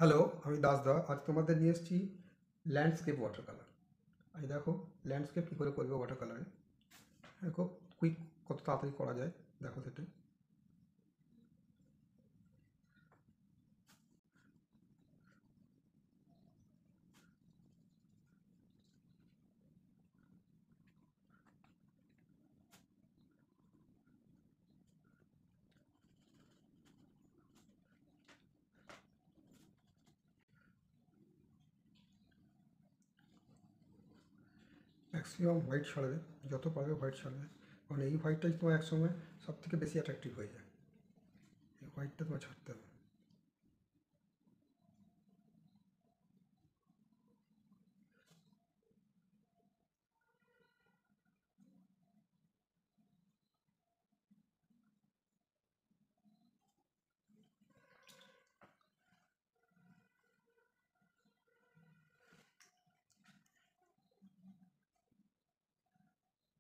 Hello, আমি দাসদা। আজ তোমাদের নিয়ে এসেছি ল্যান্ডস্কেপ ওয়াটার কালার। আজ দেখো ল্যান্ডস্কেপ কী করে করবে ওয়াটার কালারে। দেখো কুইক, কত তাড়াতাড়ি করা যায় দেখো সেটা। ম্যাক্সিমাম হোয়াইট ছাড়বে, যত পারবে হোয়াইট ছাড়বে, কারণ এই হোয়াইটটাই তোমার একসঙ্গে সব থেকে বেশি অ্যাট্রাকটিভ হয়ে যায়। এই হোয়াইটটা তোমার ছাড়তে হবে।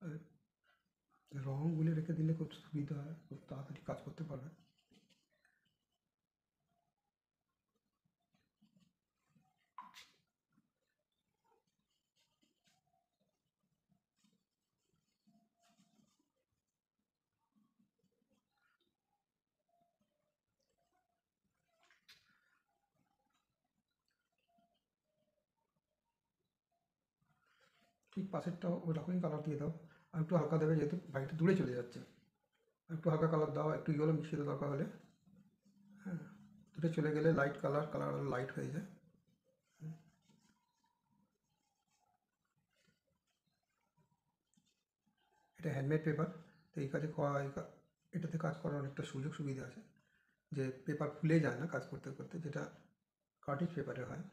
আর রঙ গুলে রেখে দিলে খুব সুবিধা হয়, খুব তাড়াতাড়ি কাজ করতে পারবে। ঠিক পাশেরটাও ওরকমই কালার দিয়ে দাও। আর একটু হালকা দেবে, যেহেতু হোয়াইটটা দূরে চলে যাচ্ছে। আর একটু হালকা কালার দাও, একটু ইয়েলো মিশিয়ে দাও দরকার হলে। হ্যাঁ, দূরে চলে গেলে লাইট কালার, কালার লাইট হয়ে যায়। এটা হ্যান্ডমেড পেপার, তো এই কাজে এটাতে কাজ করার অনেকটা সুযোগ সুবিধা আছে। যে পেপার ফুলে যায় না কাজ করতে করতে, যেটা কার্টিজ পেপারে হয়।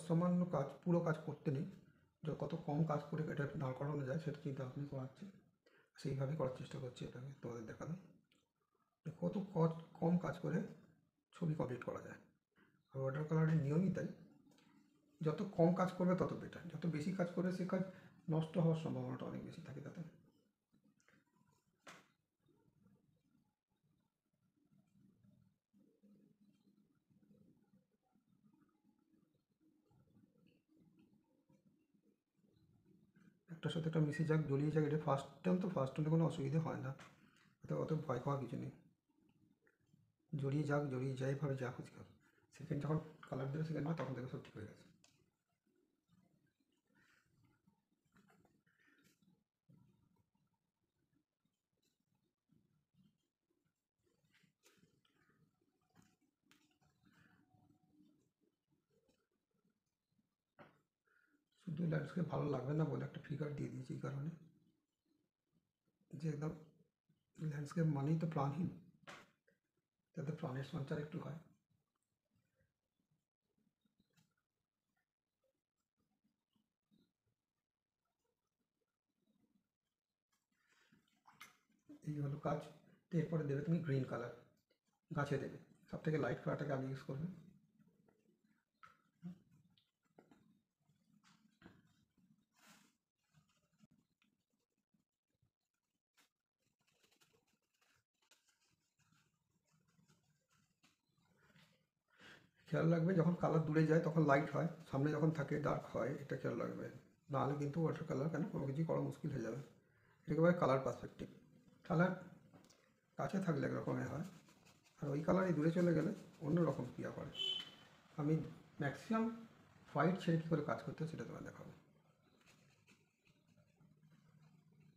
সামান্য কাজ, পুরো কাজ করতে নেই। কত কম কাজ করে এটা দাঁড় করানো যায় সেটা চিন্তা ভাবনা করা হচ্ছে। সেইভাবেই করার চেষ্টা করছি এটাকে তোমাদের দেখানো, যে কম কাজ করে ছবি কমপ্লিট করা যায়। আর ওয়াটার কালারের নিয়মই তাই, যত কম কাজ করবে তত বেটার। যত বেশি কাজ করবে সে কাজ নষ্ট হওয়ার সম্ভাবনাটা অনেক বেশি থাকে তাতে। একটার সাথে একটা মিশে যাক, জড়িয়ে যাক, এটা ফার্স্ট টাইম তো, ফার্স্ট টাইমে কোনো অসুবিধা হয় না। এতে অত ভয় পাওয়ার কিছু নেই। জড়িয়ে যাক, জড়িয়ে যাই ভাবে যা খুশি কর। সেকেন্ড যখন কালার দেবে সেকেন্ড বার, তখন থেকে সব ঠিক হয়ে গেছে। শুধু ল্যান্ডস্কেপ ভালো লাগবে না বলে একটা ফিগার দিয়ে দিয়েছি এই কারণে, যে একদম ল্যান্ডস্কেপ মানেই তো প্রাণহীন, যাতে প্রাণের সঞ্চার একটু হয়। এই হলো কাজ। তো এরপরে দেবে তুমি গ্রিন কালার, গাছে দেবে। সব থেকে লাইট কালারটাকে আগে ইউজ করবে। খেয়াল রাখবে যখন কালার দূরে যায় তখন লাইট হয়, সামনে যখন থাকে ডার্ক হয়, এটা খেয়াল রাখবে। নাহলে কিন্তু ওয়াটার কালার কেন কোনো কিছু করা মুশকিল হয়ে যাবে। একেবারে কালার পার্সপেক্টিভ। কালার কাছে থাকলে একরকমের হয়, আর ওই কালারই দূরে চলে গেলে অন্য রকম ক্রিয়া করে। আমি ম্যাক্সিমাম হোয়াইট ছেড়ে কী করে কাজ করতে হয় সেটা তোমায় দেখাবো।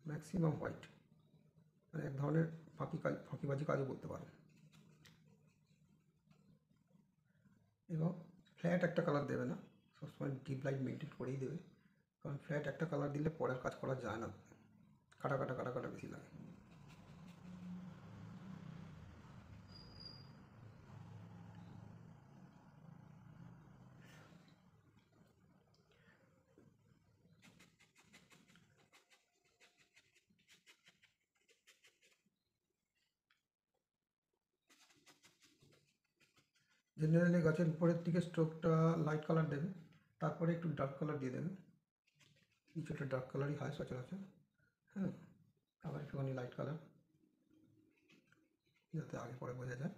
ম্যাক্সিমাম হোয়াইট, মানে এক ধরনের ফাঁকিবাজি কাজও বলতে পারো। এবং ফ্ল্যাট একটা কালার দেবে না, সবসময় ডিপ লাইট মেনটেন করেই দেবে। কারণ ফ্ল্যাট একটা কালার দিলে পরের কাজ করা যায় না, কাটা কাটা কাটা কাটা বেশি লাগে। জেনারেলি গাছের উপরের দিকে স্ট্রোকটা লাইট কালার দেবে, তারপরে একটু ডার্ক কালার দিয়ে দেবে। নিচেটা ডার্ক কালারই হয় সচরাচর। হ্যাঁ, আবার একটুখানি লাইট কালার, যাতে আগে পরে বোঝা যায়।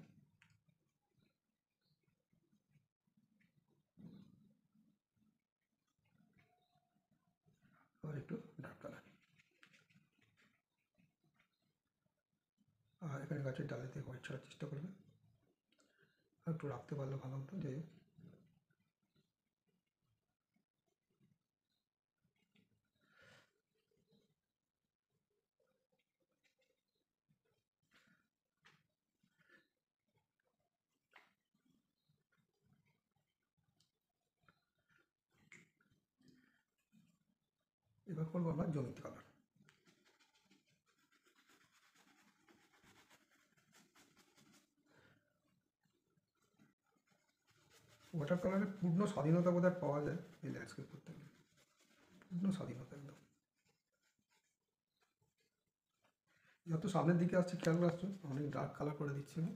আবার একটু ডার্ক কালার। আর এখানে গাছের ডালেতে হোয়াইট ছাড়ার চেষ্টা করবে, আর একটু রাখতে পারলে ভালো হতো। যাই হোক, এবার করবো আমরা জমিতে কালার। ওয়াটার কালারের পূর্ণ স্বাধীনতা বোধহয় পাওয়া যায় এই ল্যান্ডস্কেপ করতে গেলে, পূর্ণ স্বাধীনতা একদম। যত সামনের দিকে আসছে খেয়াল রাখছো, অনেক ডার্ক কালার করে দিচ্ছি আমি।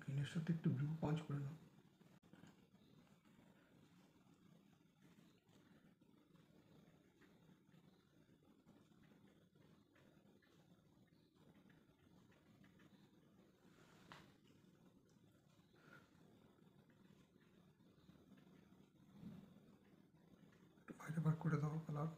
গ্রিনের সাথে একটু ব্লু পাঞ্চ করে নাও। একটু বাইরে বার করে দাও কালার।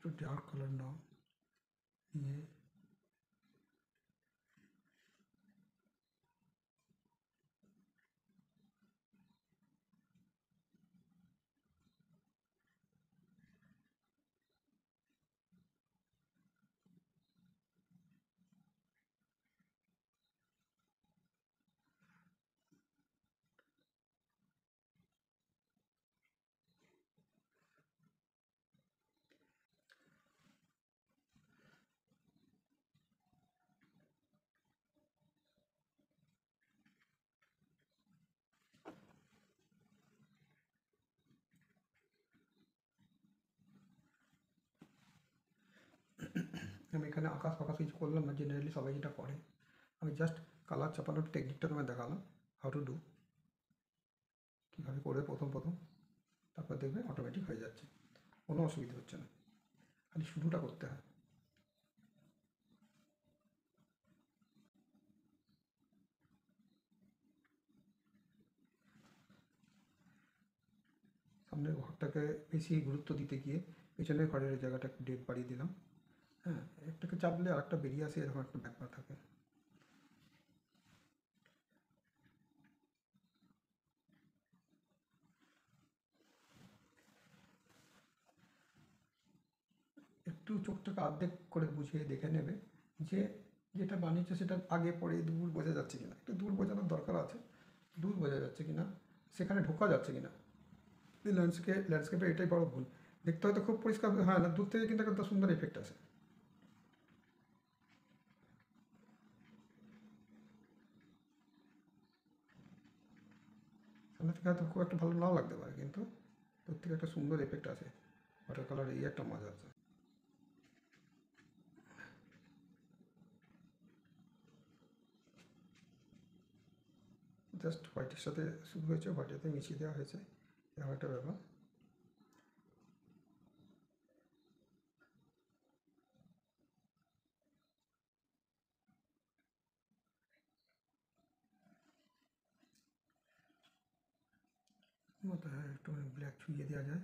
একটু ডার্ক কালার নাও, নিয়ে আমি এখানে আকাশ ফাকাশ কিছু করলাম না, জেনারেলি সবাই যেটা করে। আমি জাস্ট কালার চাপানোর টেকনিকটা তোমায় দেখালাম, হাউ টু ডু, কীভাবে করবে প্রথম প্রথম। তারপর দেখবে অটোমেটিক হয়ে যাচ্ছে, কোনো অসুবিধা হচ্ছে না, খালি শুরুটা করতে হয়। সামনের ঘরটাকে বেশি গুরুত্ব দিতে গিয়ে পেছনের ঘরের জায়গাটা একটু ডেপ বাড়িয়ে দিলাম। হ্যাঁ, একটাকে চাপলে আর একটা বেরিয়ে আসে, এরকম একটা ব্যাপার থাকে। একটু চোখটাকে অর্ধেক করে বুঝিয়ে দেখে নেবে যে যেটা বানিয়েছে সেটা আগে পরে দূর বোঝা যাচ্ছে কিনা, একটু দূর বোঝানোর দরকার আছে, দূর বোঝা যাচ্ছে কিনা, সেখানে ঢোকা যাচ্ছে কিনা। এই ল্যান্ডস্কেপে এটাই বড় ভুল, দেখতে হয়তো খুব পরিষ্কার হয় না, দূর থেকে কিন্তু একটা সুন্দর এফেক্ট আসে। সামনে থেকে হয়তো খুব একটা ভালো নাও লাগতে পারে, কিন্তু দূর থেকে একটা সুন্দর এফেক্ট আসে। ওয়াটার কালার এই একটা মজা আছে। জাস্ট হোয়াইটের সাথে শুরু হয়েছে, হোয়াইটেতে মিশিয়ে দেওয়া হয়েছে, এরকম একটা ব্যাপার। মতো হয় একটু ব্ল্যাক ছুঁয়ে দেওয়া যায়।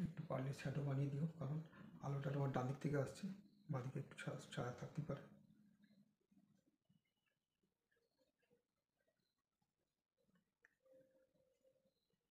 একটু পারলে শ্যাডো বানিয়ে দিও, কারণ আলোটা তোমার ডান দিক থেকে আসছে, বাঁ দিকে একটু ছায়া থাকতে পারে।